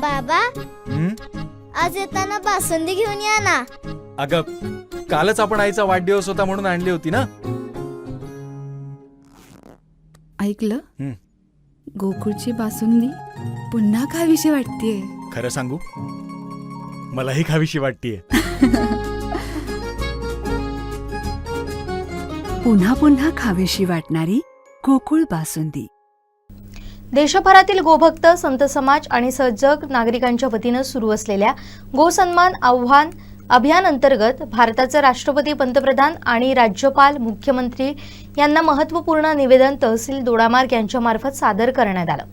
बाबा, आज येताना बासुंदी घेऊन या ना. अगं, कालच आपण आईचा वाढदिवस होता म्हणून आणली होती ना. ऐकलं, गोकुळची बासुंदी पुन्हा खावीशी वाटतेय. खरं सांगू, मलाही खावीशी वाटतेय. पुन्हा पुन्हा खावीशी वाटणारी गोकुळ बासुंदी. देशभरातील गोभक्त, संत समाज आणि सजग नागरिकांच्या वतीनं सुरू असलेल्या गोसन्मान आव्हान अभियान अंतर्गत भारताचे राष्ट्रपती, पंतप्रधान आणि राज्यपाल, मुख्यमंत्री यांना महत्त्वपूर्ण निवेदन तहसील दोडामार्ग यांच्यामार्फत सादर करण्यात आलं.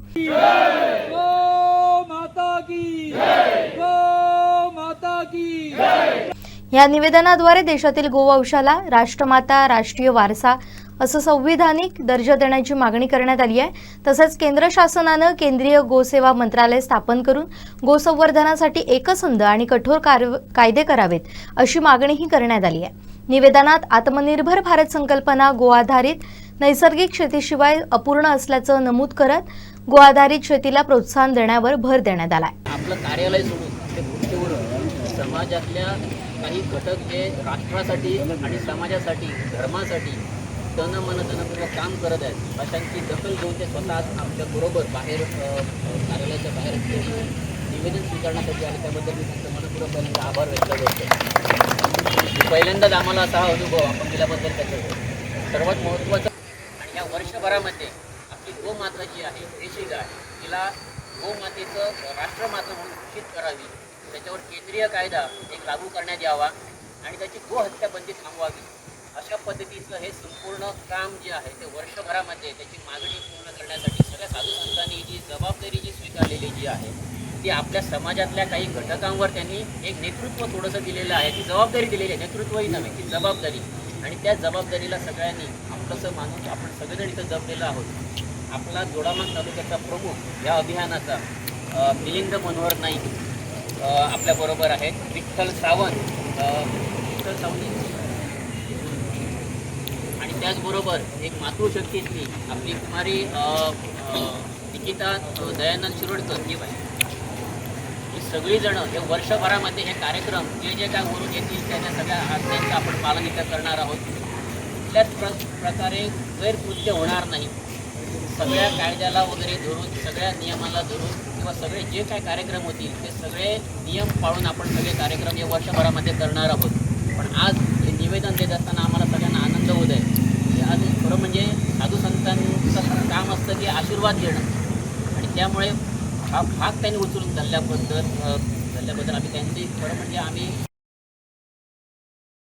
या निवेदनाद्वारे देशातील गोवंशाला राष्ट्रमाता, राष्ट्रीय वारसा असं संविधानिक दर्जा देण्याची मागणी करण्यात आली आहे. तसंच केंद्र शासनानं केंद्रीय गोसेवा मंत्रालय स्थापन करून गोसंवर्धनासाठी एकसंध आणि कठोर कायदे करावेत अशी मागणीही करण्यात आली आहे. निवेदनात आत्मनिर्भर भारत संकल्पना गो आधारित नैसर्गिक शेतीशिवाय अपूर्ण असल्याचं नमूद करत गो आधारित शेतीला प्रोत्साहन देण्यावर भर देण्यात आला आहे. आपलं कार्यालय सोडून ते गोष्टीवरून समाजातल्या काही घटक जे राष्ट्रासाठी आणि समाजासाठी, धर्मासाठी तन मन धनपूर्वक काम करत आहेत, अशांची दखल घेऊन ते स्वतः आमच्याबरोबर बाहेर कार्यालयाच्या बाहेर निवेदन स्वीकारण्यासाठी आले. त्याबद्दल मी त्यांचं मनपूर्वक पहिल्यांदा आभार व्यक्त करतो. पहिल्यांदाच आम्हाला असा हा अनुभव आपण दिल्याबद्दल त्याचं सर्वात महत्त्वाचं. आणि या वर्षभरामध्ये आपली गोमाता जी आहे, देशी गाय, तिला गोमातेचं राष्ट्रमाता म्हणून घोषित करावी, त्याच्यावर केंद्रीय कायदा एक लागू करण्यात यावा आणि त्याची गोहत्या बंदी थांबवावी. अशा पद्धतीचं हे संपूर्ण काम जे आहे ते वर्षभरामध्ये त्याची मागणी पूर्ण करण्यासाठी सगळ्या साधू संतांनी जी जबाबदारी जी स्वीकारलेली जी आहे ती आपल्या समाजातल्या काही घटकांवर त्यांनी एक नेतृत्व थोडंसं दिलेलं आहे. ती जबाबदारी दिलेली आहे, नेतृत्वही नव्हे, ती जबाबदारी. आणि त्या जबाबदारीला सगळ्यांनी आपलंसं मानून आपण सगळेजण इथं जमलेलो आहोत. आपला दोडामार्ग तालुक्याचा प्रमुख या अभियानाचा मिलिंद मनोहर नाईक आपल्याबरोबर आहेत. विठ्ठल सावंत आणि त्याचबरोबर एक मातृशक्तीतली आपली कुमारी निकिता दयानंद शिरोडकर ही बाई. ही सगळीजणं हे वर्षभरामध्ये हे कार्यक्रम जे जे काय वरून येतील त्याच्या सगळ्या आज्ञांचं आपण पालन इथं करणार आहोत. कुठल्याच प्रकारे गैरकृत्य होणार नाही. सगळ्या कायद्याला वगैरे धरून, सगळ्या नियमाला धरून किंवा सगळे जे काय कार्यक्रम होतील ते सगळे नियम पाळून आपण सगळे कार्यक्रम या वर्षभरामध्ये करणार आहोत. पण आज हे निवेदन देत असताना आम्हाला सगळ्यांना आनंद होत आहे की आज खरं म्हणजे साधू संतांचं काम असतं की आशीर्वाद घेणं. आणि त्यामुळे हा भाग त्यांनी उचलून धरल्याबद्दल आम्ही त्यांची खरं म्हणजे आम्ही